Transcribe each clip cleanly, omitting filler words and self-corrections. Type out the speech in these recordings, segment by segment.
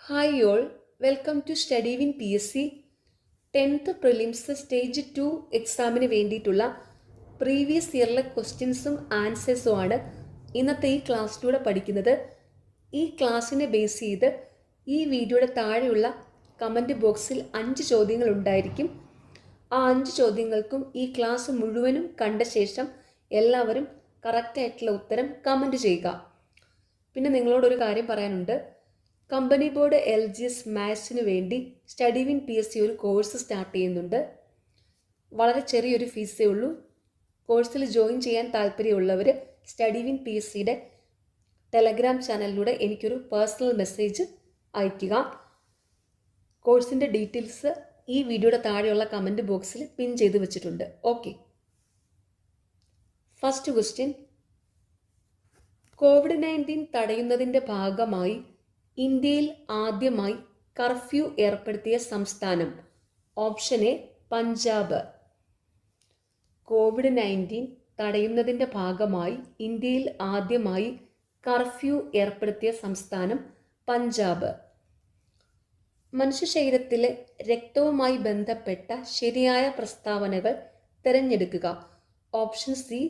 Hi all, welcome to Study Win PSC 10th prelims stage 2 എക്സാമിന് വേണ്ടിയിട്ടുള്ള previous ഇയറിലെ ക്വസ്റ്റ്യൻസും ആൻസേഴ്സും ആണ് ഇന്നത്തെ ഈ ക്ലാസ്സിലൂടെ പഠിക്കുന്നത്. ഈ ക്ലാസ്സിനെ ബേസ് ചെയ്ത് ഈ വീഡിയോയുടെ താഴെയുള്ള കമൻറ്റ് ബോക്സിൽ 5 ചോദ്യങ്ങൾ ഉണ്ടായിരിക്കും. ആ 5 ചോദ്യങ്ങൾക്കും ഈ ക്ലാസ് മുഴുവനും കണ്ട ശേഷം എല്ലാവരും കറക്റ്റായിട്ടുള്ള ഉത്തരം കമൻറ്റ് ചെയ്യുക. പിന്നെ നിങ്ങളോടൊരു കാര്യം പറയാനുണ്ട്. കമ്പനി ബോർഡ് LGS മാത്സിന് വേണ്ടി സ്റ്റഡി വിൻ PSC ഒരു കോഴ്സ് സ്റ്റാർട്ട് ചെയ്യുന്നുണ്ട്. വളരെ ചെറിയൊരു ഫീസേ ഉള്ളൂ. കോഴ്സിൽ ജോയിൻ ചെയ്യാൻ താല്പര്യമുള്ളവർ സ്റ്റഡി വിൻ PSCയുടെ ടെലഗ്രാം ചാനലിലൂടെ എനിക്കൊരു പേഴ്സണൽ മെസ്സേജ് അയയ്ക്കുക. കോഴ്സിൻ്റെ ഡീറ്റെയിൽസ് ഈ വീഡിയോയുടെ താഴെയുള്ള കമൻറ്റ് ബോക്സിൽ പിൻ ചെയ്ത് വെച്ചിട്ടുണ്ട്. Okay, first question. COVID-19 തടയുന്നതിൻ്റെ ഭാഗമായി ഇന്ത്യയിൽ ആദ്യമായി കർഫ്യൂ ഏർപ്പെടുത്തിയ സംസ്ഥാനം? Option A Punjab. COVID-19 തടയുന്നതിൻ്റെ ഭാഗമായി ഇന്ത്യയിൽ ആദ്യമായി കർഫ്യൂ ഏർപ്പെടുത്തിയ സംസ്ഥാനം പഞ്ചാബ്. മനുഷ്യ ശരീരത്തിലെ രക്തവുമായി ബന്ധപ്പെട്ട ശരിയായ പ്രസ്താവനകൾ തിരഞ്ഞെടുക്കുക. ഓപ്ഷൻ സി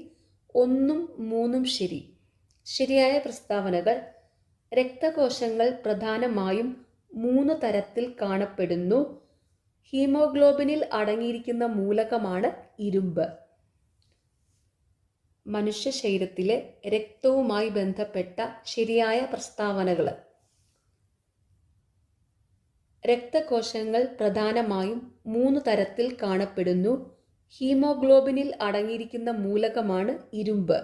1ഉം 3ഉം ശരി. ശരിയായ പ്രസ്താവനകൾ: രക്തകോശങ്ങൾ പ്രധാനമായും 3 തരത്തിൽ കാണപ്പെടുന്നു. ഹീമോഗ്ലോബിനിൽ അടങ്ങിയിരിക്കുന്ന മൂലകമാണ് ഇരുമ്പ്. മനുഷ്യ ശരീരത്തിലെ രക്തവുമായി ബന്ധപ്പെട്ട ശരിയായ പ്രസ്താവനകൾ: രക്തകോശങ്ങൾ പ്രധാനമായും 3 തരത്തിൽ കാണപ്പെടുന്നു. ഹീമോഗ്ലോബിനിൽ അടങ്ങിയിരിക്കുന്ന മൂലകമാണ് ഇരുമ്പ്.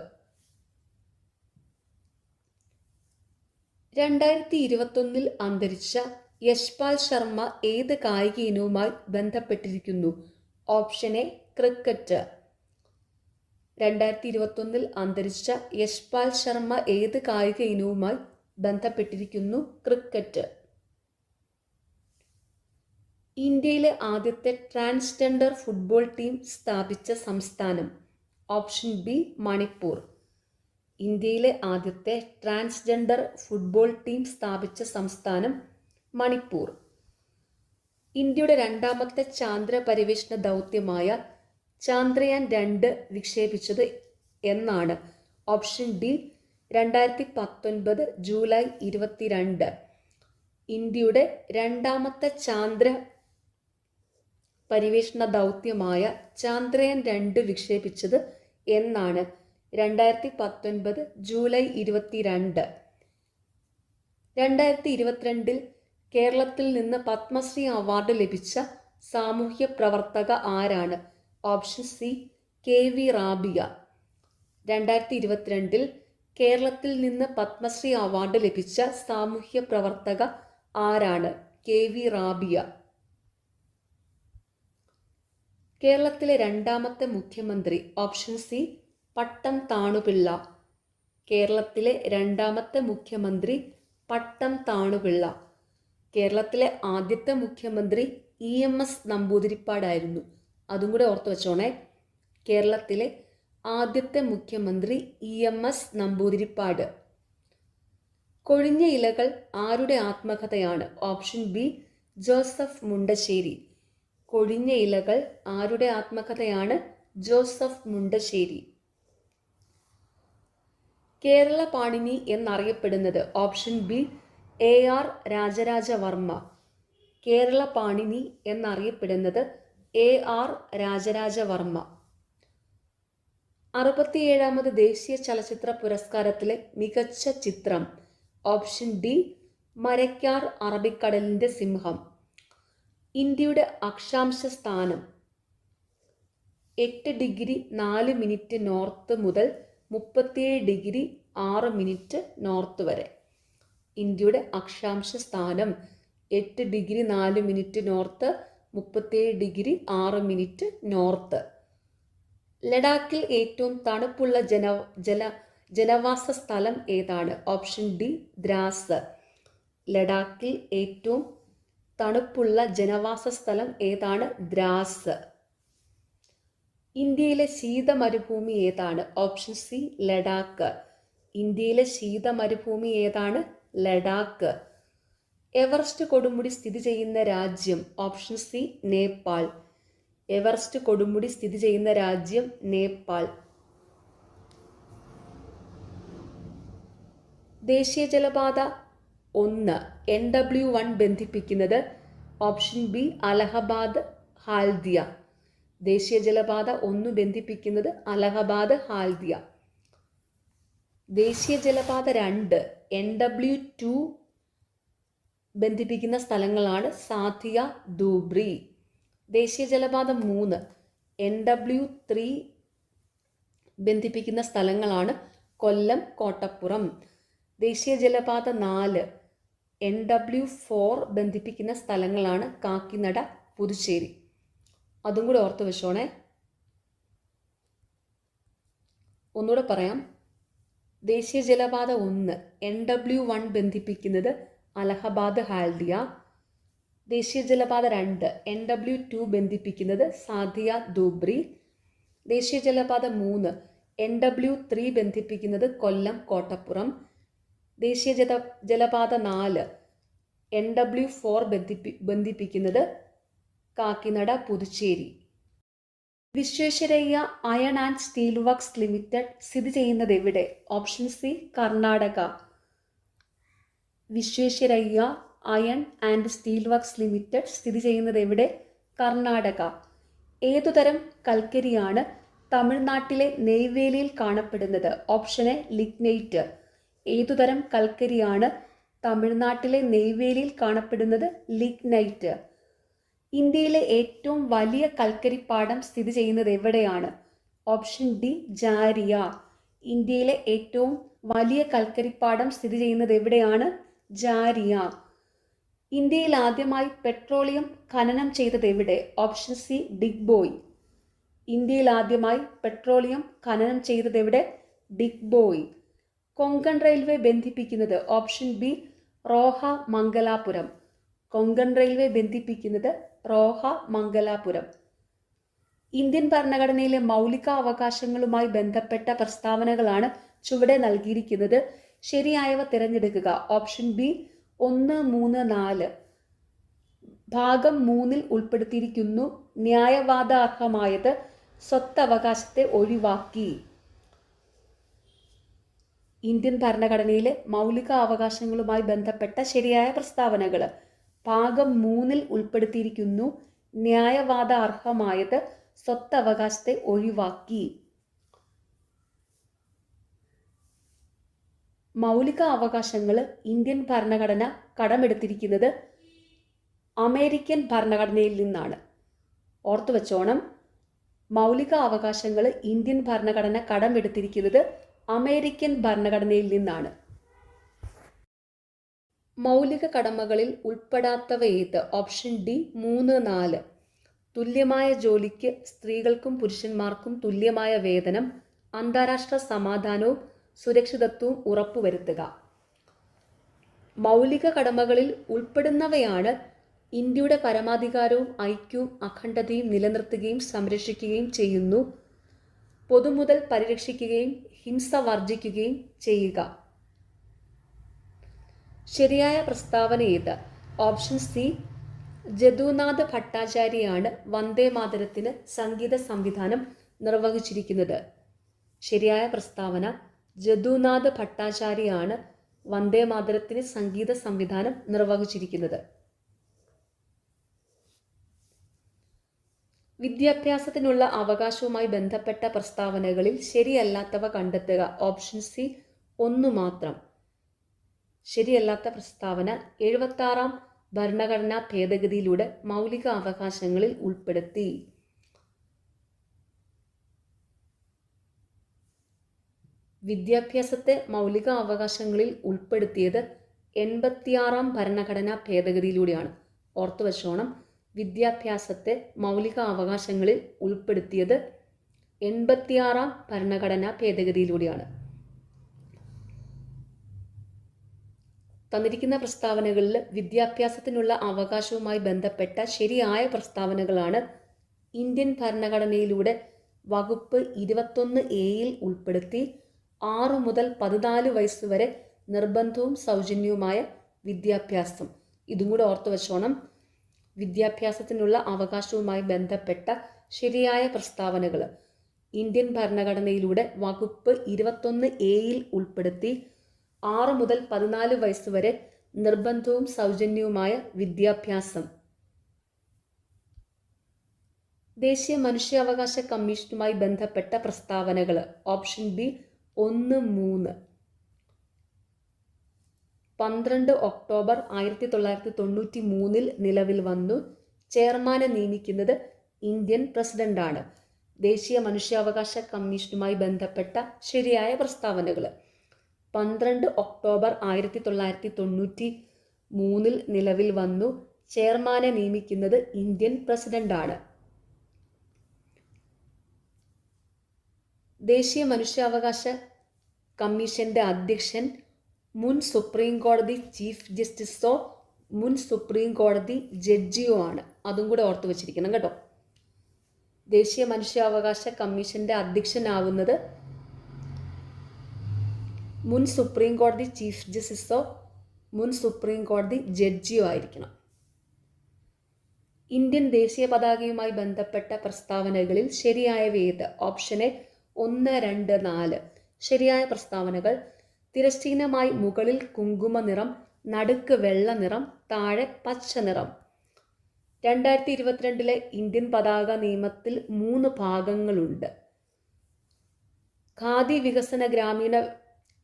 2021 അന്തരിച്ച യശ്പാൽ ശർമ്മ ഏത് കായിക ഇനവുമായി ബന്ധപ്പെട്ടിരിക്കുന്നു? Option A cricket. 2021 അന്തരിച്ച യശ്പാൽ ശർമ്മ ഏത് കായിക ഇനവുമായി ബന്ധപ്പെട്ടിരിക്കുന്നു? ക്രിക്കറ്റ്. ഇന്ത്യയിലെ ആദ്യത്തെ ട്രാൻസ്ജെൻഡർ ഫുട്ബോൾ ടീം സ്ഥാപിച്ച സംസ്ഥാനം? Option B Manipur. ഇന്ത്യയിലെ ആദ്യത്തെ ട്രാൻസ്ജെൻഡർ ഫുട്ബോൾ ടീം സ്ഥാപിച്ച സംസ്ഥാനം മണിപ്പൂർ. ഇന്ത്യയുടെ രണ്ടാമത്തെ ചാന്ദ്ര പര്യവേഷണ ദൗത്യമായ ചാന്ദ്രയാൻ 2 വിക്ഷേപിച്ചത് എന്നാണ്? Option D 2019 July 22. ഇന്ത്യയുടെ രണ്ടാമത്തെ ചാന്ദ്ര പര്യവേഷണ ദൗത്യമായ ചാന്ദ്രയാൻ 2 വിക്ഷേപിച്ചത് എന്നാണ്? 2019 ജൂലൈ 22. 2022 കേരളത്തിൽ നിന്ന് പത്മശ്രീ അവാർഡ് ലഭിച്ച സാമൂഹ്യ പ്രവർത്തക ആരാണ്? Option C KV Rabiya. 2022 കേരളത്തിൽ നിന്ന് പത്മശ്രീ അവാർഡ് ലഭിച്ച സാമൂഹ്യ പ്രവർത്തക ആരാണ്? KV റാബിയ. കേരളത്തിലെ രണ്ടാമത്തെ മുഖ്യമന്ത്രി? ഓപ്ഷൻ സി പട്ടം താണുപിള്ള. കേരളത്തിലെ രണ്ടാമത്തെ മുഖ്യമന്ത്രി പട്ടം താണുപിള്ള. കേരളത്തിലെ ആദ്യത്തെ മുഖ്യമന്ത്രി EMS നമ്പൂതിരിപ്പാടായിരുന്നു. അതും കൂടെ ഓർത്തു വെച്ചോണേ. കേരളത്തിലെ ആദ്യത്തെ മുഖ്യമന്ത്രി EMS നമ്പൂതിരിപ്പാട്. കൊഴിഞ്ഞ ഇലകൾ ആരുടെ ആത്മകഥയാണ്? Option B Joseph Mundassery. കൊഴിഞ്ഞ ഇലകൾ ആരുടെ ആത്മകഥയാണ്? ജോസഫ് മുണ്ടശ്ശേരി. കേരള പാണിനി എന്നറിയപ്പെടുന്നത്? Option B AR Rajarajavarma. Kerala Panini എന്നറിയപ്പെടുന്നത് AR രാജരാജവർമ്മ. 67ാമത് ദേശീയ ചലച്ചിത്ര പുരസ്കാരത്തിലെ മികച്ച ചിത്രം? ഓപ്ഷൻ ഡി മരയ്ക്കാർ അറബിക്കടലിൻ്റെ സിംഹം. ഇന്ത്യയുടെ അക്ഷാംശ സ്ഥാനം? 8 ഡിഗ്രി 4 മിനിറ്റ് നോർത്ത് മുതൽ 37 ഡിഗ്രി 6 മിനിറ്റ് നോർത്ത് വരെ. ഇന്ത്യയുടെ അക്ഷാംശ സ്ഥാനം 8 degree 4 minute north, 37 degree 6 minute north. ലഡാക്കിൽ ഏറ്റവും തണുപ്പുള്ള ജനവാസ സ്ഥലം ഏതാണ്? Option D Dras. ലഡാക്കിൽ ഏറ്റവും തണുപ്പുള്ള ജനവാസ സ്ഥലം ഏതാണ്? ദ്രാസ്. ഇന്ത്യയിലെ ശീത മരുഭൂമി ഏതാണ്? Option C Ladakh. ഇന്ത്യയിലെ ശീത മരുഭൂമി ഏതാണ്? ലഡാക്ക്. എവറസ്റ്റ് കൊടുമുടി സ്ഥിതി ചെയ്യുന്ന രാജ്യം? Option C Nepal. എവറസ്റ്റ് കൊടുമുടി സ്ഥിതി ചെയ്യുന്ന രാജ്യം നേപ്പാൾ. ദേശീയ ജലപാത 1 NW1 ബന്ധിപ്പിക്കുന്നത്? Option B Allahabad Haldia. ദേശീയ ജലപാത 1 ബന്ധിപ്പിക്കുന്നത് അലഹബാദ് ഹാൽദിയ. ദേശീയ ജലപാത 2 NW2 ബന്ധിപ്പിക്കുന്ന സ്ഥലങ്ങളാണ് സാധിയ, ധൂബ്രി. ദേശീയ ജലപാത 3 NW3 ബന്ധിപ്പിക്കുന്ന സ്ഥലങ്ങളാണ് കൊല്ലം, കോട്ടപ്പുറം. ദേശീയ ജലപാത 4 NW4 ബന്ധിപ്പിക്കുന്ന സ്ഥലങ്ങളാണ് കാക്കിനട, പുതുച്ചേരി. അതും കൂടി ഓർത്ത് വെച്ചോണേ. ഒന്നുകൂടെ പറയാം. ദേശീയ ജലപാത 1 NW1 ബന്ധിപ്പിക്കുന്നത് അലഹബാദ് ഹാൽദിയ. ദേശീയ ജലപാത 2 NW2 ബന്ധിപ്പിക്കുന്നത് സാധിയ, ധൂബ്രി. ദേശീയ ജലപാത 3 NW3 ബന്ധിപ്പിക്കുന്നത് കൊല്ലം, കോട്ടപ്പുറം. ദേശീയ ജലപാത 4 NW4 ബന്ധിപ്പിക്കുന്നത് Kakinada, Puducherry. Visvesvaraya iron and steel works limited സ്ഥിതി ചെയ്യുന്നത് എവിടെ? Option C Karnataka. Visvesvaraya iron and steel works limited സ്ഥിതി ചെയ്യുന്നത് എവിടെ? കർണാടക. ഏതുതരം കൽക്കരിയാണ് തമിഴ്നാട്ടിലെ നെയ്വേലിയിൽ കാണപ്പെടുന്നത്? Option A lignite. ഏതുതരം കൽക്കരിയാണ് തമിഴ്നാട്ടിലെ നെയ്വേലിയിൽ കാണപ്പെടുന്നത്? ലിഗ്നൈറ്റ്. ഇന്ത്യയിലെ ഏറ്റവും വലിയ കൽക്കരിപ്പാടം സ്ഥിതി ചെയ്യുന്നത് എവിടെയാണ്? Option D Jharia. ഇന്ത്യയിലെ ഏറ്റവും വലിയ കൽക്കരിപ്പാടം സ്ഥിതി ചെയ്യുന്നത് എവിടെയാണ്? ജാരിയ. ഇന്ത്യയിൽ ആദ്യമായി പെട്രോളിയം ഖനനം ചെയ്തത് എവിടെ? Option C Digboi. ഇന്ത്യയിൽ ആദ്യമായി പെട്രോളിയം ഖനനം ചെയ്തത് എവിടെ? ഡിഗ്ബോയ്. കൊങ്കൺ റെയിൽവേ ബന്ധിപ്പിക്കുന്നത്? Option B Roha, Mangalapuram. Konkan railway ബന്ധിപ്പിക്കുന്നത് റോഹ, മംഗലാപുരം. ഇന്ത്യൻ ഭരണഘടനയിലെ മൗലിക അവകാശങ്ങളുമായി ബന്ധപ്പെട്ട പ്രസ്താവനകളാണ് ചുവടെ നൽകിയിരിക്കുന്നത്. ശരിയായവ തിരഞ്ഞെടുക്കുക. Option B 1, 3, 4. ഭാഗം 3 ഉൾപ്പെടുത്തിയിരിക്കുന്നു. ന്യായവാദാർഹമായത് സ്വത്തവകാശത്തെ ഒഴിവാക്കി. ഇന്ത്യൻ ഭരണഘടനയിലെ മൗലിക അവകാശങ്ങളുമായി ബന്ധപ്പെട്ട ശരിയായ പ്രസ്താവനകൾ. ഭാഗം 3 ഉൾപ്പെടുത്തിയിരിക്കുന്നു. ന്യായവാദാർഹമായത് സ്വത്തവകാശത്തെ ഒഴിവാക്കി. മൗലിക അവകാശങ്ങൾ ഇന്ത്യൻ ഭരണഘടന കടമെടുത്തിരിക്കുന്നത് അമേരിക്കൻ ഭരണഘടനയിൽ നിന്നാണ്. ഓർത്തു വെച്ചോണം. മൗലിക അവകാശങ്ങൾ ഇന്ത്യൻ ഭരണഘടന കടമെടുത്തിരിക്കുന്നത് അമേരിക്കൻ ഭരണഘടനയിൽ നിന്നാണ്. മൗലിക കടമകളിൽ ഉൾപ്പെടാത്തവ ഏത്? Option D 3, 4. തുല്യമായ ജോലിക്ക് സ്ത്രീകൾക്കും പുരുഷന്മാർക്കും തുല്യമായ വേതനം, അന്താരാഷ്ട്ര സമാധാനവും സുരക്ഷിതത്വവും ഉറപ്പുവരുത്തുക. മൗലിക കടമകളിൽ ഉൾപ്പെടുന്നവയാണ് ഇന്ത്യയുടെ പരമാധികാരവും ഐക്യവും അഖണ്ഡതയും നിലനിർത്തുകയും സംരക്ഷിക്കുകയും ചെയ്യുന്നു. പൊതുമുതൽ പരിരക്ഷിക്കുകയും ഹിംസ വർജിക്കുകയും ചെയ്യുക. ശരിയായ പ്രസ്താവന ഏത്? ഓപ്ഷൻ സി ജദുനാഥ് ഭട്ടാചാര്യയാണ് വന്ദേ മാതരത്തിന് സംഗീത സംവിധാനം നിർവഹിച്ചിരിക്കുന്നത്. ശരിയായ പ്രസ്താവന ജദുനാഥ് ഭട്ടാചാര്യയാണ് വന്ദേ മാതരത്തിന് സംഗീത സംവിധാനം നിർവഹിച്ചിരിക്കുന്നത്. വിദ്യാഭ്യാസത്തിനുള്ള അവകാശവുമായി ബന്ധപ്പെട്ട പ്രസ്താവനകളിൽ ശരിയല്ലാത്തവ കണ്ടെത്തുക. ഓപ്ഷൻ സി 1 മാത്രം. ശരിയല്ലാത്ത പ്രസ്താവന 76-ാം ഭരണഘടനാ ഭേദഗതിയിലൂടെ മൗലിക അവകാശങ്ങളിൽ ഉൾപ്പെടുത്തി. വിദ്യാഭ്യാസത്തെ മൗലിക അവകാശങ്ങളിൽ ഉൾപ്പെടുത്തിയത് 86-ാം ഭരണഘടനാ ഭേദഗതിയിലൂടെയാണ്. ഓർത്തു വച്ചോണം. വിദ്യാഭ്യാസത്തെ മൗലിക അവകാശങ്ങളിൽ ഉൾപ്പെടുത്തിയത് 86-ാം ഭരണഘടനാ ഭേദഗതിയിലൂടെയാണ്. തന്നിരിക്കുന്ന പ്രസ്താവനകളിൽ വിദ്യാഭ്യാസത്തിനുള്ള അവകാശവുമായി ബന്ധപ്പെട്ട ശരിയായ പ്രസ്താവനകളാണ് ഇന്ത്യൻ ഭരണഘടനയിലൂടെ വകുപ്പ് 21A ഉൾപ്പെടുത്തി 6 മുതൽ 14 വയസ്സ് വരെ നിർബന്ധവും സൗജന്യവുമായ വിദ്യാഭ്യാസം ഇതും കൂടെ ഓർത്തു വെച്ചോണം. വിദ്യാഭ്യാസത്തിനുള്ള അവകാശവുമായി ബന്ധപ്പെട്ട ശരിയായ പ്രസ്താവനകൾ ഇന്ത്യൻ ഭരണഘടനയിലൂടെ വകുപ്പ് 21A ഉൾപ്പെടുത്തി 6 മുതൽ 14 വയസ്സ് വരെ നിർബന്ധവും സൗജന്യവുമായ വിദ്യാഭ്യാസം. ദേശീയ മനുഷ്യാവകാശ കമ്മീഷനുമായി ബന്ധപ്പെട്ട പ്രസ്താവനകൾ ഓപ്ഷൻ ബി 1, 3. 12 ഒക്ടോബർ 1993 നിലവിൽ വന്നു. ചെയർമാനെ നിയമിക്കുന്നത് ഇന്ത്യൻ പ്രസിഡന്റാണ്. ദേശീയ മനുഷ്യാവകാശ കമ്മീഷനുമായി ബന്ധപ്പെട്ട ശരിയായ പ്രസ്താവനകൾ 12 ഒക്ടോബർ 1993 നിലവിൽ വന്നു. ചെയർമാനെ നിയമിക്കുന്നത് ഇന്ത്യൻ പ്രസിഡന്റാണ്. ദേശീയ മനുഷ്യാവകാശ കമ്മീഷന്റെ അധ്യക്ഷൻ മുൻ സുപ്രീം കോടതി ചീഫ് ജസ്റ്റിസോ മുൻ സുപ്രീം കോടതി ജഡ്ജിയോ ആണ്. അതും കൂടെ ഓർത്തു വച്ചിരിക്കണം കേട്ടോ. ദേശീയ മനുഷ്യാവകാശ കമ്മീഷന്റെ അധ്യക്ഷനാവുന്നത് മുൻ സുപ്രീം കോടതി ചീഫ് ജസ്റ്റിസോ മുൻ സുപ്രീം കോടതി ജഡ്ജിയോ ആയിരിക്കണം. ഇന്ത്യൻ ദേശീയ പതാകയുമായി ബന്ധപ്പെട്ട പ്രസ്താവനകളിൽ ശരിയായവ ഏത്? Option A 1, 2, 4. ശരിയായ പ്രസ്താവനകൾ തിരശ്ചീനമായി മുകളിൽ കുങ്കുമ നിറം, നടുക്ക് വെള്ള നിറം, താഴെ പച്ച നിറം. 2022 ഇന്ത്യൻ പതാക നിയമത്തിൽ 3 ഭാഗങ്ങളുണ്ട്. ഖാദി വികസന ഗ്രാമീണ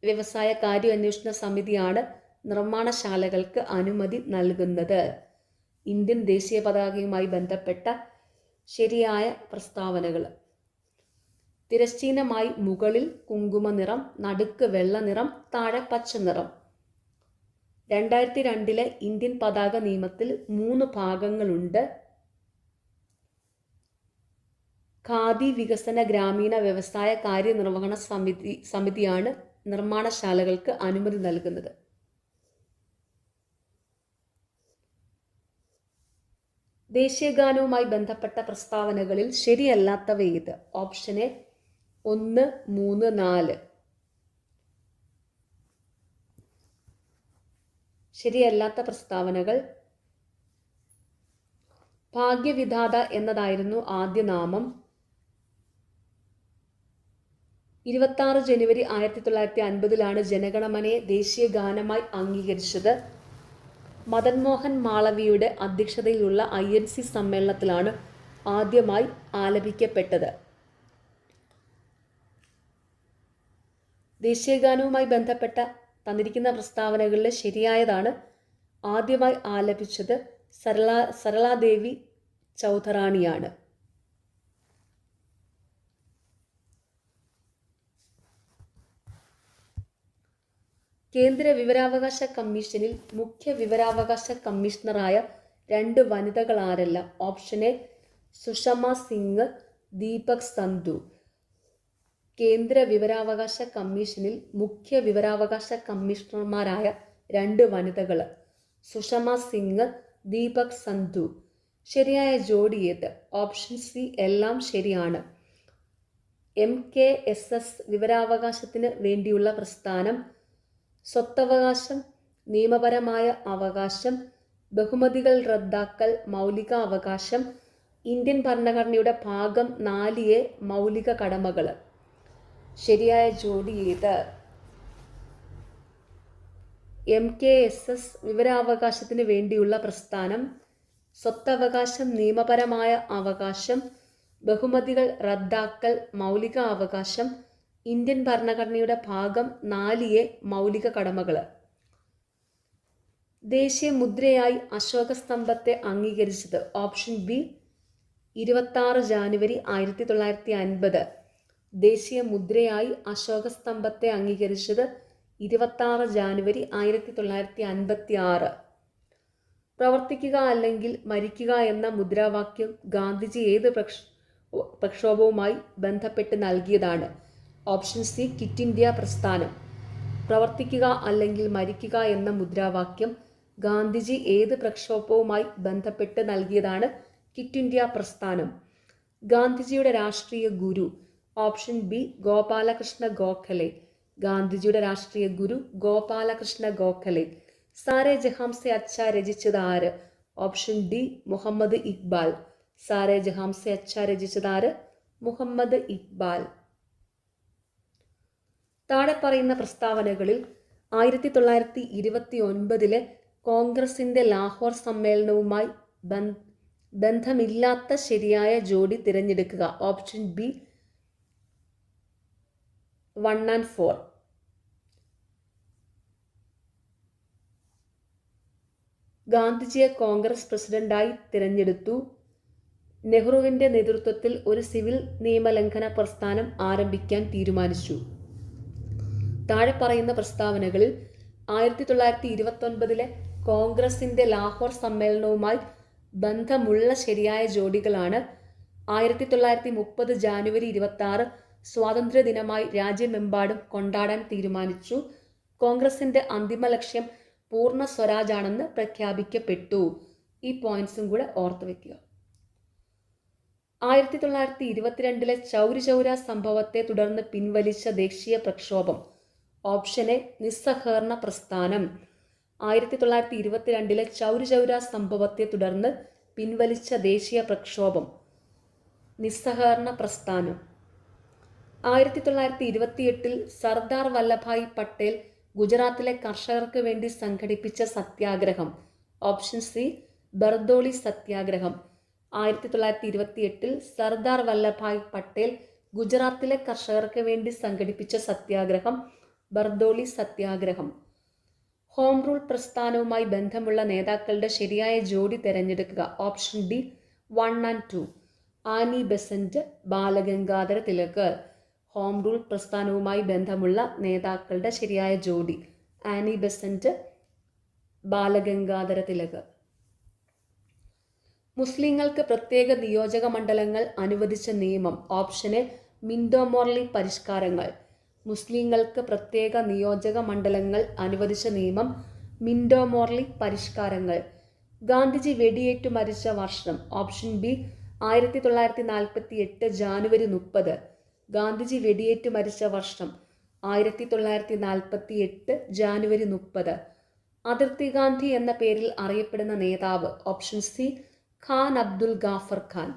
വ്യവസായ കാര്യാന്വേഷണ സമിതിയാണ് നിർമ്മാണശാലകൾക്ക് അനുമതി നൽകുന്നത്. ഇന്ത്യൻ ദേശീയ പതാകയുമായി ബന്ധപ്പെട്ട ശരിയായ പ്രസ്താവനകൾ തിരശ്ചീനമായി മുകളിൽ കുങ്കുമ നിറം, നടുക്ക് വെള്ള നിറം, താഴെ പച്ച നിറം. 2002 ഇന്ത്യൻ പതാക നിയമത്തിൽ 3 ഭാഗങ്ങളുണ്ട്. ഖാദി വികസന ഗ്രാമീണ വ്യവസായ കാര്യനിർവഹണ സമിതിയാണ് നിർമ്മാണശാലകൾക്ക് അനുമതി നൽകുന്നത്. ദേശീയഗാനവുമായി ബന്ധപ്പെട്ട പ്രസ്താവനകളിൽ ശരിയല്ലാത്തവ ഏത്? Option A 1, 3, 4. ശരിയല്ലാത്ത പ്രസ്താവനകൾ ഭാഗ്യവിധാത എന്നതായിരുന്നു ആദ്യ നാമം. 26 ജനുവരി 1950 ജനഗണമനയെ ദേശീയ ഗാനമായി അംഗീകരിച്ചത്. മദൻ മോഹൻ മാളവിയുടെ അധ്യക്ഷതയിലുള്ള INC സമ്മേളനത്തിലാണ് ആദ്യമായി ആലപിക്കപ്പെട്ടത്. ദേശീയഗാനവുമായി ബന്ധപ്പെട്ട തന്നിരിക്കുന്ന പ്രസ്താവനകളിൽ ശരിയായതാണ്. ആദ്യമായി ആലപിച്ചത് സരളാദേവി ചൗധറാണിയാണ്. കേന്ദ്ര വിവരാവകാശ കമ്മീഷനിൽ മുഖ്യ വിവരാവകാശ കമ്മീഷണറായ 2 വനിതകൾ ആരല്ല? Option A Sushma Singh, Deepak Sandhu. കേന്ദ്ര വിവരാവകാശ കമ്മീഷനിൽ മുഖ്യ വിവരാവകാശ കമ്മീഷണർമാരായ 2 വനിതകൾ സുഷമ സിംഗ്, ദീപക് സന്ധു. ശരിയായ ജോഡി ഏത്? ഓപ്ഷൻ സി എല്ലാം ശരിയാണ്. MKSS വിവരാവകാശത്തിന് വേണ്ടിയുള്ള പ്രസ്ഥാനം, സ്വത്തവകാശം, നിയമപരമായ അവകാശം, ബഹുമതികൾ റദ്ദാക്കൽ, മൗലിക അവകാശം, ഇന്ത്യൻ ഭരണഘടനയുടെ ഭാഗം 4A മൗലിക കടമകൾ. ശരിയായ ജോഡി ഏത്? MKSS വിവരാവകാശത്തിന് വേണ്ടിയുള്ള പ്രസ്ഥാനം, സ്വത്തവകാശം, നിയമപരമായ അവകാശം, ബഹുമതികൾ റദ്ദാക്കൽ, മൗലിക അവകാശം, ഇന്ത്യൻ ഭരണഘടനയുടെ ഭാഗം 4A മൗലിക കടമകൾ. ദേശീയ മുദ്രയായി അശോക സ്തംഭത്തെ അംഗീകരിച്ചത്? Option B 26 January 1950. ദേശീയ മുദ്രയായി അശോക സ്തംഭത്തെ അംഗീകരിച്ചത് 26 ജാനുവരി 1956. പ്രവർത്തിക്കുക അല്ലെങ്കിൽ മരിക്കുക എന്ന മുദ്രാവാക്യം ഗാന്ധിജി ഏത് പ്രക്ഷോഭവുമായി ബന്ധപ്പെട്ട് നൽകിയതാണ്? ഓപ്ഷൻ സി ക്വിറ്റ് ഇന്ത്യ പ്രസ്ഥാനം. പ്രവർത്തിക്കുക അല്ലെങ്കിൽ മരിക്കുക എന്ന മുദ്രാവാക്യം ഗാന്ധിജി ഏത് പ്രക്ഷോഭവുമായി ബന്ധപ്പെട്ട് നൽകിയതാണ്? ക്വിറ്റ് ഇന്ത്യ പ്രസ്ഥാനം. ഗാന്ധിജിയുടെ രാഷ്ട്രീയ ഗുരു? Option B Gopalakrishna Gokhale. ഗാന്ധിജിയുടെ രാഷ്ട്രീയ ഗുരു ഗോപാലകൃഷ്ണ ഗോഖലെ. സാരേ ജഹാം സെ അച്ഛ രചിച്ചത് ആര്? Option D Muhammad Iqbal. സാരേ ജഹാം സെ അച്ഛ രചിച്ചത് ആര്? മുഹമ്മദ് ഇക്ബാൽ. താഴെ പറയുന്ന പ്രസ്താവനകളിൽ 1929 കോൺഗ്രസിന്റെ ലാഹോർ സമ്മേളനവുമായി ബന്ധമില്ലാത്ത ശരിയായ ജോഡി തിരഞ്ഞെടുക്കുക. Option B 1 and 4. ഗാന്ധിജിയെ കോൺഗ്രസ് പ്രസിഡന്റായി തിരഞ്ഞെടുത്തു. നെഹ്റുവിന്റെ നേതൃത്വത്തിൽ ഒരു സിവിൽ നിയമലംഘന പ്രസ്ഥാനം ആരംഭിക്കാൻ തീരുമാനിച്ചു. താഴെ പറയുന്ന പ്രസ്താവനകളിൽ 1929 കോൺഗ്രസിന്റെ ലാഹോർ സമ്മേളനവുമായി ബന്ധമുള്ള ശരിയായ ജോഡികളാണ്. 1930 ജാനുവരി 26 സ്വാതന്ത്ര്യദിനമായി രാജ്യമെമ്പാടും കൊണ്ടാടാൻ തീരുമാനിച്ചു. കോൺഗ്രസിന്റെ അന്തിമ ലക്ഷ്യം പൂർണ്ണ സ്വരാജാണെന്ന് പ്രഖ്യാപിക്കപ്പെട്ടു. ഈ പോയിന്റ്സും കൂടെ ഓർത്തു വെക്കുക. 1922 ചൗരി ചൗര സംഭവത്തെ തുടർന്ന് പിൻവലിച്ച ദേശീയ പ്രക്ഷോഭം. ഓപ്ഷൻ എ നിസ്സഹകരണ പ്രസ്ഥാനം. 1922 ചൗരി ചൗര സംഭവത്തെ തുടർന്ന് പിൻവലിച്ച ദേശീയ പ്രക്ഷോഭം നിസ്സഹകരണ പ്രസ്ഥാനം. 1928 സർദാർ വല്ലഭായ് പട്ടേൽ ഗുജറാത്തിലെ കർഷകർക്ക് വേണ്ടി സംഘടിപ്പിച്ച സത്യാഗ്രഹം. ഓപ്ഷൻ സി ബർദോളി സത്യാഗ്രഹം. 1928 സർദാർ വല്ലഭായ് പട്ടേൽ ഗുജറാത്തിലെ കർഷകർക്ക് വേണ്ടി സംഘടിപ്പിച്ച സത്യാഗ്രഹം ബർദോളി സത്യാഗ്രഹം. ഹോം റൂൾ പ്രസ്ഥാനവുമായി ബന്ധമുള്ള നേതാക്കളുടെ ശരിയായ ജോഡി തിരഞ്ഞെടുക്കുക. Option D 1 and 2. Annie Besant, Balagangadhara Tilak. Home rule പ്രസ്ഥാനവുമായി ബന്ധമുള്ള നേതാക്കളുടെ ശരിയായ ജോഡി ആനി ബെസന്റ്, ബാലഗംഗാധര തിലക്. മുസ്ലിങ്ങൾക്ക് പ്രത്യേക നിയോജക മണ്ഡലങ്ങൾ അനുവദിച്ച നിയമം. ഓപ്ഷൻ എ മിന്റോ മോർലി പരിഷ്കാരങ്ങൾ. മുസ്ലിങ്ങൾക്ക് പ്രത്യേക നിയോജക മണ്ഡലങ്ങൾ അനുവദിച്ച നിയമം മിന്റോ മോർലി പരിഷ്കാരങ്ങൾ. ഗാന്ധിജി വെടിയേറ്റു മരിച്ച വർഷം. Option B 1948 January 30. ഗാന്ധിജി വെടിയേറ്റു മരിച്ച വർഷം 1948 ജാനുവരി 30. അതിർത്തി ഗാന്ധി എന്ന പേരിൽ അറിയപ്പെടുന്ന നേതാവ്. Option C Khan Abdul Ghaffar Khan.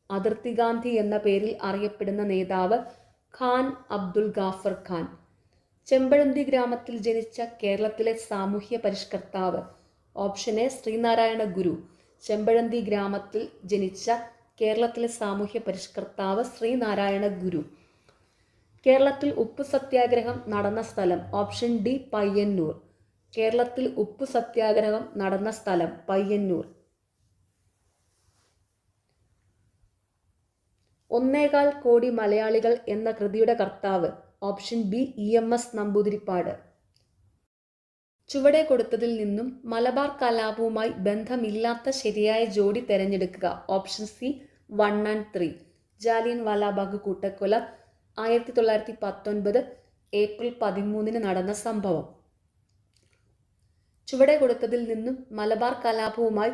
അതിർത്തി ഗാന്ധി എന്ന പേരിൽ അറിയപ്പെടുന്ന നേതാവ് ഖാൻ അബ്ദുൽ ഗാഫർ ഖാൻ. ചെമ്പഴന്തി ഗ്രാമത്തിൽ ജനിച്ച കേരളത്തിലെ സാമൂഹ്യ പരിഷ്കർത്താവ്. ഓപ്ഷൻ എ ശ്രീനാരായണ ഗുരു. ചെമ്പഴന്തി ഗ്രാമത്തിൽ ജനിച്ച കേരളത്തിലെ സാമൂഹ്യ പരിഷ്കർത്താവ് ശ്രീനാരായണ ഗുരു. കേരളത്തിൽ ഉപ്പു സത്യാഗ്രഹം നടന്ന സ്ഥലം. Option D Payyanur. കേരളത്തിൽ ഉപ്പു സത്യാഗ്രഹം നടന്ന സ്ഥലം പയ്യന്നൂർ. 1.25 കോടി മലയാളികൾ എന്ന കൃതിയുടെ കർത്താവ്. Option B EMS Namboodiripad. ചുവടെ കൊടുത്തതിൽ നിന്നും മലബാർ കലാപവുമായി ബന്ധമില്ലാത്ത ശരിയായ ജോഡി തിരഞ്ഞെടുക്കുക. Option C 1 and 3. Jallian Walabagh കൂട്ടക്കൊല 1919 ഏപ്രിൽ 13 നടന്ന സംഭവം. ചുവടെ കൊടുത്തതിൽ നിന്നും മലബാർ കലാപവുമായി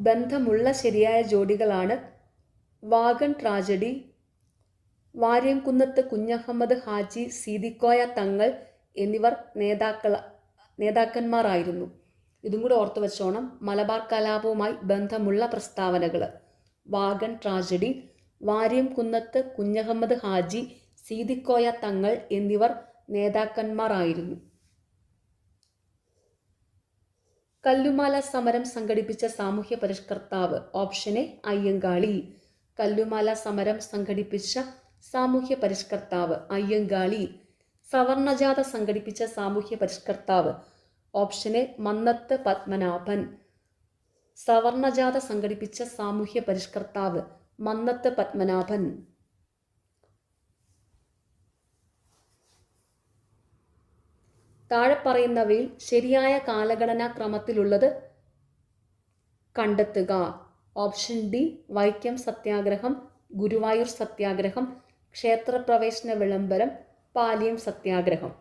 ബന്ധമുള്ള ശരിയായ ജോഡികളാണ് വാഗൺ ട്രാജഡി. വാര്യംകുന്നത്ത് കുഞ്ഞഹമ്മദ് ഹാജി, സീതിക്കോയ തങ്ങൾ എന്നിവർ നേതാക്കന്മാരായിരുന്നു. ഇതും കൂടെ ഓർത്തു വെച്ചോണം. മലബാർ കലാപവുമായി ബന്ധമുള്ള പ്രസ്താവനകൾ: വാഗൺ ട്രാജഡി, വാര്യംകുന്നത്ത് കുഞ്ഞഹമ്മദ് ഹാജി, സീതിക്കോയ തങ്ങൾ എന്നിവർ നേതാക്കന്മാരായിരുന്നു. കല്ലുമാല സമരം സംഘടിപ്പിച്ച സാമൂഹ്യ പരിഷ്കർത്താവ്. Option A Ayyankali. കല്ലുമാല സമരം സംഘടിപ്പിച്ച സാമൂഹ്യ പരിഷ്കർത്താവ് അയ്യങ്കാളി. സവർണജാഥ സംഘടിപ്പിച്ച സാമൂഹ്യ പരിഷ്കർത്താവ്. Option A Mannathu Padmanabhan. സവർണജാഥ സംഘടിപ്പിച്ച സാമൂഹ്യ പരിഷ്കർത്താവ് മന്നത്ത് പത്മനാഭൻ. താഴെ പറയുന്നവയിൽ ശരിയായ കാലഗണനാ ക്രമത്തിലുള്ളത് കണ്ടെത്തുക. ഓപ്ഷൻ ഡി വൈക്കം സത്യാഗ്രഹം, ഗുരുവായൂർ സത്യാഗ്രഹം, ക്ഷേത്രപ്രവേശന വിളംബരം, പാലിയം സത്യാഗ്രഹം.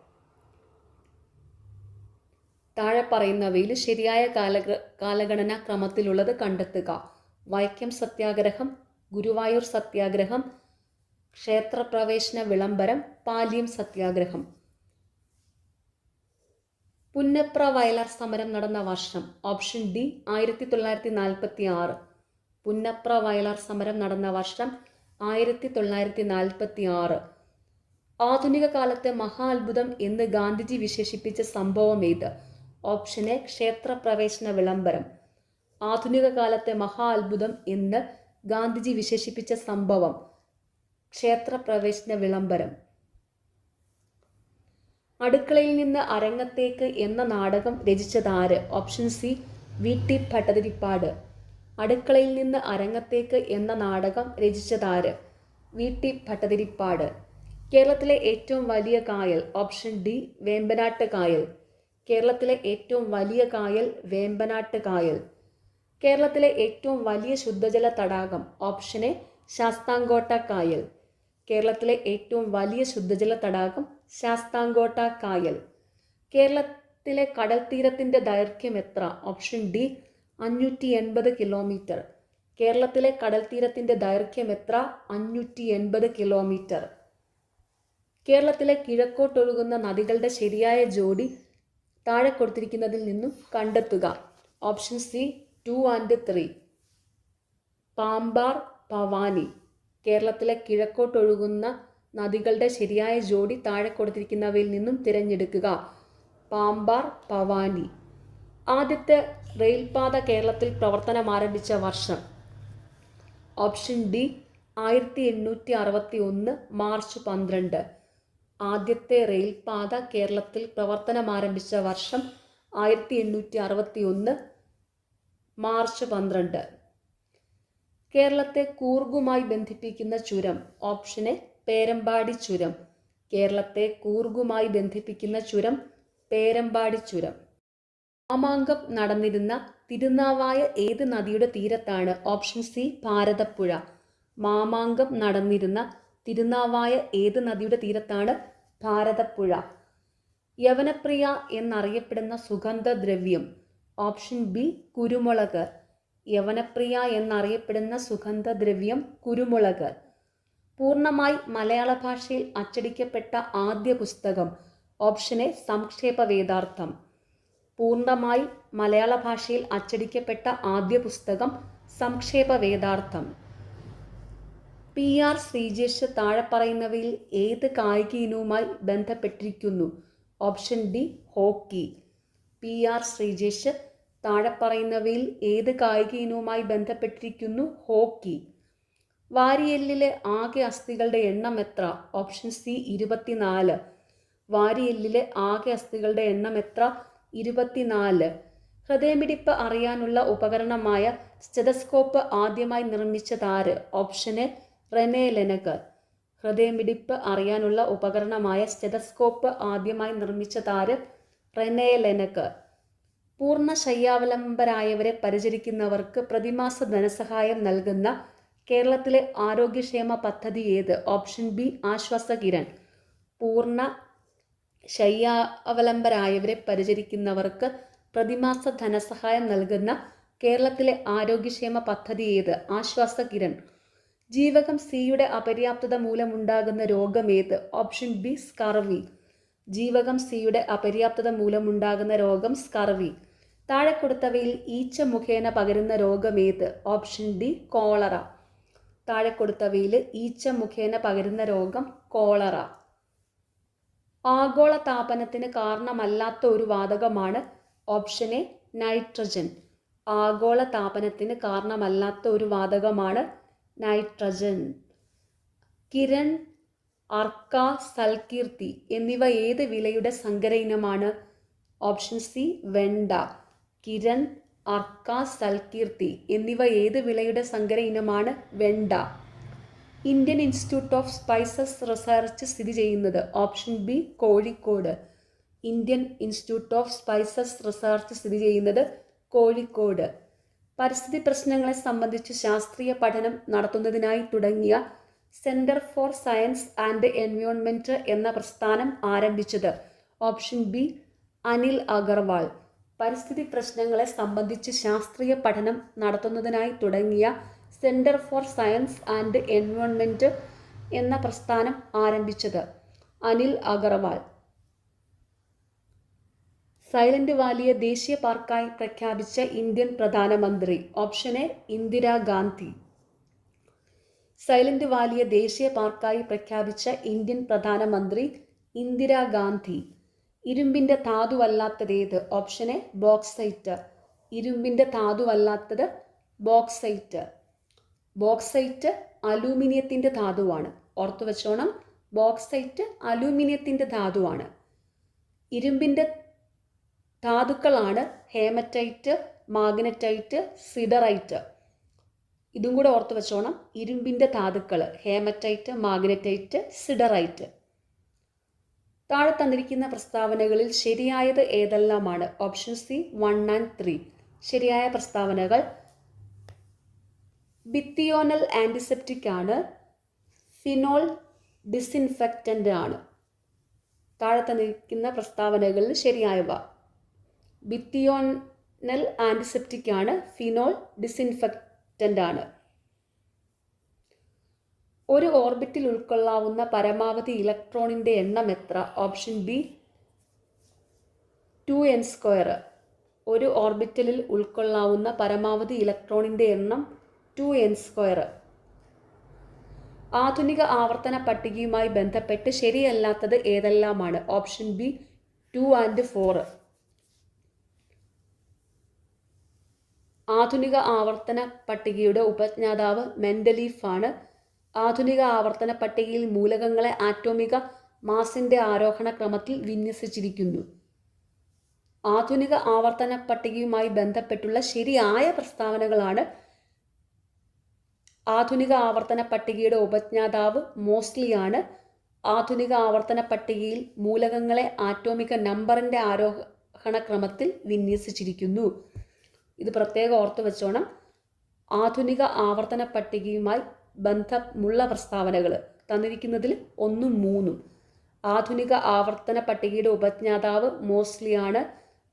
താഴെ പറയുന്നവയിൽ ശരിയായ കാലഗണനാ ക്രമത്തിലുള്ളത് കണ്ടെത്തുക. വൈക്കം സത്യാഗ്രഹം, ഗുരുവായൂർ സത്യാഗ്രഹം, ക്ഷേത്രപ്രവേശന വിളംബരം, പാലിയം സത്യാഗ്രഹം. പുന്നപ്ര വയലാർ സമരം നടന്ന വർഷം. Option D 1946. പുന്നപ്ര വയലാർ സമരം നടന്ന വർഷം 1946. ആധുനിക കാലത്തെ മഹാ അത്ഭുതം എന്ന് ഗാന്ധിജി വിശേഷിപ്പിച്ച സംഭവം ഏത്? ഓപ്ഷൻ എ ക്ഷേത്രപ്രവേശന വിളംബരം. ആധുനിക കാലത്തെ മഹാ അത്ഭുതം എന്ന് ഗാന്ധിജി വിശേഷിപ്പിച്ച സംഭവം ക്ഷേത്രപ്രവേശന വിളംബരം. അടുക്കളയിൽ നിന്ന് അരങ്ങത്തേക്ക് എന്ന നാടകം രചിച്ചതാര്? Option C V T. ഭട്ടതിരിപ്പാട്. അടുക്കളയിൽ നിന്ന് അരങ്ങത്തേക്ക് എന്ന നാടകം രചിച്ചതാര്? വി.ടി. ഭട്ടതിരിപ്പാട്. കേരളത്തിലെ ഏറ്റവും വലിയ കായൽ? ഓപ്ഷൻ ഡി വേമ്പനാട്ട് കായൽ. കേരളത്തിലെ ഏറ്റവും വലിയ കായൽ വേമ്പനാട്ട് കായൽ. കേരളത്തിലെ ഏറ്റവും വലിയ ശുദ്ധജല തടാകം? ഓപ്ഷൻ എ ശാസ്താംകോട്ട കായൽ. കേരളത്തിലെ ഏറ്റവും വലിയ ശുദ്ധജല തടാകം ശാസ്താംകോട്ട കായൽ. കേരളത്തിലെ കടൽ തീരത്തിൻ്റെ ദൈർഘ്യം എത്ര? Option D 580 kilometre. കേരളത്തിലെ കടൽ തീരത്തിൻ്റെ ദൈർഘ്യം എത്ര? 580 കിലോമീറ്റർ. കേരളത്തിലെ കിഴക്കോട്ടൊഴുകുന്ന നദികളുടെ ശരിയായ ജോഡി താഴെ കൊടുത്തിരിക്കുന്നതിൽ നിന്നും കണ്ടെത്തുക. Option C 2 and 3. Pambar, Bhavani. കേരളത്തിലെ കിഴക്കോട്ടൊഴുകുന്ന നദികളുടെ ശരിയായ ജോഡി താഴെ കൊടുത്തിരിക്കുന്നവയിൽ നിന്നും തിരഞ്ഞെടുക്കുക. പാമ്പാർ, ഭവാനി. ആദ്യത്തെ റെയിൽപാത കേരളത്തിൽ പ്രവർത്തനം ആരംഭിച്ച വർഷം? Option D 1861 March 12. ആദ്യത്തെ റെയിൽപാത കേരളത്തിൽ പ്രവർത്തനം ആരംഭിച്ച വർഷം 1861 മാർച്ച് 12. കേരളത്തെ കൂർഗുമായി ബന്ധിപ്പിക്കുന്ന ചുരം? ഓപ്ഷൻ എ പേരമ്പാടി ചുരം. കേരളത്തെ കൂർഗുമായി ബന്ധിപ്പിക്കുന്ന ചുരം പേരമ്പാടി ചുരം. മാമാങ്കം നടന്നിരുന്ന തിരുനാവായ ഏത് നദിയുടെ തീരത്താണ്? Option C Bharathapuzha. മാമാങ്കം നടന്നിരുന്ന തിരുനാവായ ഏത് നദിയുടെ തീരത്താണ്? ഭാരതപ്പുഴ. യവനപ്രിയ എന്നറിയപ്പെടുന്ന സുഗന്ധദ്രവ്യം? ഓപ്ഷൻ ബി കുരുമുളക്. യവനപ്രിയ എന്നറിയപ്പെടുന്ന സുഗന്ധദ്രവ്യം കുരുമുളക്. പൂർണ്ണമായി മലയാള ഭാഷയിൽ അച്ചടിക്കപ്പെട്ട ആദ്യ പുസ്തകം? Option A സംക്ഷേപ വേദാർത്ഥം. പൂർണ്ണമായി മലയാള ഭാഷയിൽ അച്ചടിക്കപ്പെട്ട ആദ്യ പുസ്തകം സംക്ഷേപ വേദാർത്ഥം. പി.ആർ. ശ്രീജേഷ് താഴെ പറയുന്നവയിൽ ഏത് കായിക ഇനവുമായി ബന്ധപ്പെട്ടിരിക്കുന്നു? Option D hockey. P R. Sreejesh താഴെ പറയുന്നവയിൽ ഏത് കായിക ഇനവുമായി ബന്ധപ്പെട്ടിരിക്കുന്നു? ഹോക്കി. വാരിയെല്ലിലെ ആകെ അസ്ഥികളുടെ എണ്ണം എത്ര? Option C 24. വാരിയെല്ലിലെ ആകെ അസ്ഥികളുടെ എണ്ണം എത്ര? 24. ഹൃദയമിടിപ്പ് അറിയാനുള്ള ഉപകരണമായ സ്റ്റെതസ്കോപ്പ് ആദ്യമായി നിർമ്മിച്ചതാര്? Option A Rene Laennec. ഹൃദയമിടിപ്പ് അറിയാനുള്ള ഉപകരണമായ സ്റ്റെതസ്കോപ്പ് ആദ്യമായി നിർമ്മിച്ചതാര്? റെനെ ലെനഗർ. പൂർണ്ണ ശയ്യാവലംബരായവരെ പരിചരിക്കുന്നവർക്ക് പ്രതിമാസ ധനസഹായം നൽകുന്ന കേരളത്തിലെ ആരോഗ്യക്ഷേമ പദ്ധതി ഏത്? Option B Aswasakiran. പൂർണ്ണ ശയ്യാവലംബരായവരെ പരിചരിക്കുന്നവർക്ക് പ്രതിമാസ ധനസഹായം നൽകുന്ന കേരളത്തിലെ ആരോഗ്യക്ഷേമ പദ്ധതി ഏത്? ആശ്വാസകിരൺ. ജീവകം സിയുടെ അപര്യാപ്തത മൂലമുണ്ടാകുന്ന രോഗം ഏത്? Option B scurvy. ജീവകം സിയുടെ അപര്യാപ്തത മൂലമുണ്ടാകുന്ന രോഗം സ്കർവി. താഴെ കൊടുത്തവയിൽ ഈച്ച മുഖേന പകരുന്ന രോഗം ഏത്? Option D cholera. താഴെ കൊടുത്തവയിൽ ഈച്ച മുഖേന പകരുന്ന രോഗം കോളറ. ആഗോള താപനത്തിന് കാരണമല്ലാത്ത ഒരു വാതകമാണ്? Option A nitrogen. ആഗോള താപനത്തിന് കാരണമല്ലാത്ത ഒരു വാതകമാണ് നൈട്രജൻ. കിരൺ, അർക്ക, സൽകീർത്തി എന്നിവ ഏത് വിലയുടെ സങ്കര ഇനമാണ്? ഓപ്ഷൻ സി വെണ്ട. കിരൺ, അർക്ക, സൽകീർത്തി എന്നിവ ഏത് വിലയുടെ സങ്കര ഇനമാണ്? വെണ്ട. Indian institute of spices research സ്ഥിതി ചെയ്യുന്നത്? Option B Kozhikode. Indian institute of spices research സ്ഥിതി ചെയ്യുന്നത് കോഴിക്കോട്. പരിസ്ഥിതി പ്രശ്നങ്ങളെ സംബന്ധിച്ച് ശാസ്ത്രീയ പഠനം നടത്തുന്നതിനായി തുടങ്ങിയ centre for science and environment എന്ന പ്രസ്ഥാനം ആരംഭിച്ചത്? Option B Anil Agarwal. പരിസ്ഥിതി പ്രശ്നങ്ങളെ സംബന്ധിച്ച് ശാസ്ത്രീയ പഠനം നടത്തുന്നതിനായി തുടങ്ങിയ centre for science and environment എന്ന പ്രസ്ഥാനം ആരംഭിച്ചത്? അനിൽ അഗർവാൾ. സൈലന്റ് വാലിയെ ദേശീയ പാർക്കായി പ്രഖ്യാപിച്ച ഇന്ത്യൻ പ്രധാനമന്ത്രി. Option A Indira Gandhi. സൈലന്റ് വാലിയെ ദേശീയ പാർക്കായി പ്രഖ്യാപിച്ച ഇന്ത്യൻ പ്രധാനമന്ത്രി ഇന്ദിരാഗാന്ധി. ഇരുമ്പിൻ്റെ ധാതുവല്ലാത്തതേത്? Option A bauxite. ഇരുമ്പിൻ്റെ ധാതുവല്ലാത്തത് ബോക്സൈറ്റ്. ബോക്സൈറ്റ് അലൂമിനിയത്തിൻ്റെ ധാതുവാണ്. ഓർത്തു വെച്ചോണം, ബോക്സൈറ്റ് അലൂമിനിയത്തിൻ്റെ ധാതുവാണ്. ഇരുമ്പിൻ്റെ ധാതുക്കളാണ് ഹേമറ്റൈറ്റ്, മാഗ്നറ്റൈറ്റ്, സിഡറൈറ്റ്. ഇതും കൂടെ ഓർത്തു വെച്ചോണം, ഇരുമ്പിൻ്റെ ധാതുക്കൾ ഹേമറ്റൈറ്റ്, മാഗ്നറ്റൈറ്റ്, സിഡറൈറ്റ്. താഴെ തന്നിരിക്കുന്ന പ്രസ്താവനകളിൽ ശരിയായത് ഏതെല്ലാമാണ്? Option C 1 and 3. ശരിയായ പ്രസ്താവനകൾ: ബിത്തിയോനൽ ആൻറ്റിസെപ്റ്റിക് ആണ്, ഫിനോൾ ഡിസിൻഫെക്റ്റൻ്റ് ആണ്. താഴെ തന്നിരിക്കുന്ന പ്രസ്താവനകളിൽ ശരിയായവ: ബിത്തിയോനൽ ആൻറ്റിസെപ്റ്റിക് ആണ്, ഫിനോൾ ഡിസിൻഫെക്റ്റൻ്റ് ആണ്. ഒരു ഓർബിറ്റിൽ ഉൾക്കൊള്ളാവുന്ന പരമാവധി ഇലക്ട്രോണിൻ്റെ എണ്ണം എത്ര? Option B 2n². ഒരു ഓർബിറ്റലിൽ ഉൾക്കൊള്ളാവുന്ന പരമാവധി ഇലക്ട്രോണിൻ്റെ എണ്ണം 2n². ആധുനിക ആവർത്തന പട്ടികയുമായി ബന്ധപ്പെട്ട് ശരിയല്ലാത്തത് ഏതെല്ലാമാണ്? Option B 2 and 4. ആധുനിക ആവർത്തന പട്ടികയുടെ ഉപജ്ഞാതാവ് മെൻഡലീഫ് ആണ്. ആധുനിക ആവർത്തന പട്ടികയിൽ മൂലകങ്ങളെ ആറ്റോമിക മാസിൻ്റെ ആരോഹണ ക്രമത്തിൽ വിന്യസിച്ചിരിക്കുന്നു. ആധുനിക ആവർത്തന പട്ടികയുമായി ബന്ധപ്പെട്ടുള്ള ശരിയായ പ്രസ്താവനകളാണ്: ആധുനിക ആവർത്തന പട്ടികയുടെ ഉപജ്ഞാതാവ് മോസ്ലിയാണ്. ആധുനിക ആവർത്തന പട്ടികയിൽ മൂലകങ്ങളെ ആറ്റോമിക നമ്പറിൻ്റെ ആരോഹണ ക്രമത്തിൽ വിന്യസിച്ചിരിക്കുന്നു. ഇത് പ്രത്യേകം ഓർത്തു വെച്ചോണം. ആധുനിക ആവർത്തന പട്ടികയുമായി ബന്ധമുള്ള പ്രസ്താവനകൾ തന്നിരിക്കുന്നതിൽ 1ഉം 3ഉം. ആധുനിക ആവർത്തന പട്ടികയുടെ ഉപജ്ഞാതാവ് മോസ്ലിയാണ്.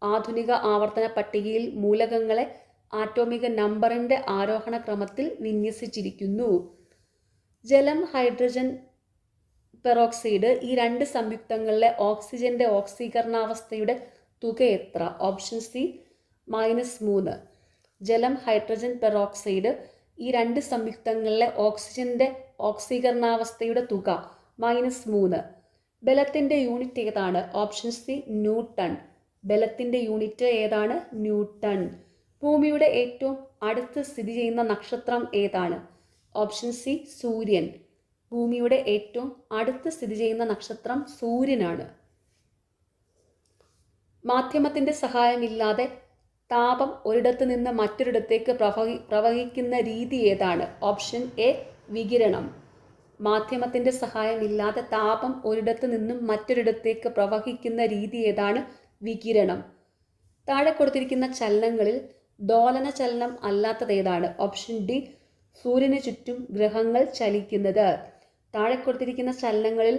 ആധുനിക ആവർത്തന പട്ടികയിൽ മൂലകങ്ങളെ ആറ്റോമിക നമ്പറിൻ്റെ ആരോഹണ ക്രമത്തിൽ വിന്യസിച്ചിരിക്കുന്നു. ജലം, ഹൈഡ്രജൻ പെറോക്സൈഡ്, ഈ രണ്ട് സംയുക്തങ്ങളിലെ ഓക്സിജന്റെ ഓക്സീകരണാവസ്ഥയുടെ തുക എത്ര? Option C -3. ജലം, ഹൈഡ്രജൻ പെറോക്സൈഡ്, ഈ രണ്ട് സംയുക്തങ്ങളിലെ ഓക്സിജന്റെ ഓക്സീകരണാവസ്ഥയുടെ തുക -3. ബലത്തിൻ്റെ യൂണിറ്റ് ഏതാണ്? Option C newton. ബലത്തിൻ്റെ യൂണിറ്റ് ഏതാണ്? ന്യൂട്ടൺ. ഭൂമിയുടെ ഏറ്റവും അടുത്ത് സ്ഥിതി ചെയ്യുന്ന നക്ഷത്രം ഏതാണ്? ഓപ്ഷൻ സി സൂര്യൻ. ഭൂമിയുടെ ഏറ്റവും അടുത്ത് സ്ഥിതി ചെയ്യുന്ന നക്ഷത്രം സൂര്യനാണ്. മാധ്യമത്തിൻ്റെ സഹായമില്ലാതെ താപം ഒരിടത്ത് നിന്ന് മറ്റൊരിടത്തേക്ക് പ്രവഹിക്കുന്ന രീതി ഏതാണ്? ഓപ്ഷൻ എ വികിരണം. മാധ്യമത്തിൻ്റെ സഹായമില്ലാതെ താപം ഒരിടത്ത് നിന്നും മറ്റൊരിടത്തേക്ക് പ്രവഹിക്കുന്ന രീതി ഏതാണ്? വികിരണം. താഴെ കൊടുത്തിരിക്കുന്ന ചലനങ്ങളിൽ ദോലന ചലനം അല്ലാത്തത് ഏതാണ്? ഓപ്ഷൻ ഡി സൂര്യന് ചുറ്റും ഗ്രഹങ്ങൾ ചലിക്കുന്നത്. താഴെ കൊടുത്തിരിക്കുന്ന ചലനങ്ങളിൽ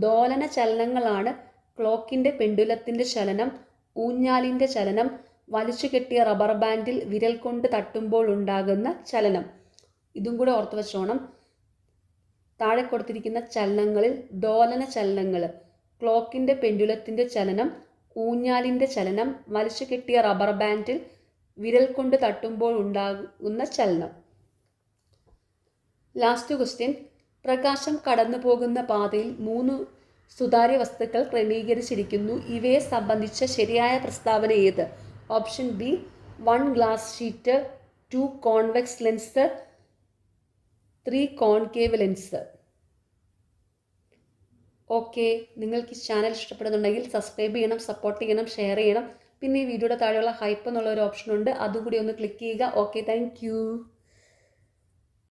ദോലന ചലനങ്ങളാണ് ക്ലോക്കിൻ്റെ പെൻഡുലത്തിൻ്റെ ചലനം, ഊഞ്ഞാലിൻ്റെ ചലനം, വലിച്ചു കെട്ടിയ റബ്ബർ ബാൻഡിൽ വിരൽ കൊണ്ട് തട്ടുമ്പോൾ ഉണ്ടാകുന്ന ചലനം. ഇതും കൂടെ ഓർത്തു വെച്ചോണം. താഴെ കൊടുത്തിരിക്കുന്ന ചലനങ്ങളിൽ ദോലന ചലനങ്ങൾ ക്ലോക്കിൻ്റെ പെൻഡുലത്തിൻ്റെ ചലനം, ഊഞ്ഞാലിൻ്റെ ചലനം, വലിച്ചു കെട്ടിയ റബ്ബർ ബാൻഡിൽ വിരൽ കൊണ്ട് തട്ടുമ്പോൾ ഉണ്ടാകുന്ന ചലനം. ലാസ്റ്റ് ക്വസ്റ്റ്യൻ: പ്രകാശം കടന്നു പോകുന്ന പാതയിൽ 3 സുതാര്യ വസ്തുക്കൾ ക്രമീകരിച്ചിരിക്കുന്നു. ഇവയെ സംബന്ധിച്ച ശരിയായ പ്രസ്താവന ഏത്? Option B 1 glass sheet, 2 convex lens, 3 concave lens. Okay, നിങ്ങൾക്ക് ഈ ചാനൽ ഇഷ്ടപ്പെടുന്നുണ്ടെങ്കിൽ സബ്സ്ക്രൈബ് ചെയ്യണം, സപ്പോർട്ട് ചെയ്യണം, ഷെയർ ചെയ്യണം. പിന്നെ ഈ വീഡിയോയുടെ താഴെയുള്ള ഹൈപ്പ് എന്നുള്ള ഒരു ഓപ്ഷൻ ഉണ്ട്, അതുകൂടി ഒന്ന് ക്ലിക്ക് ചെയ്യുക. Okay, thank you.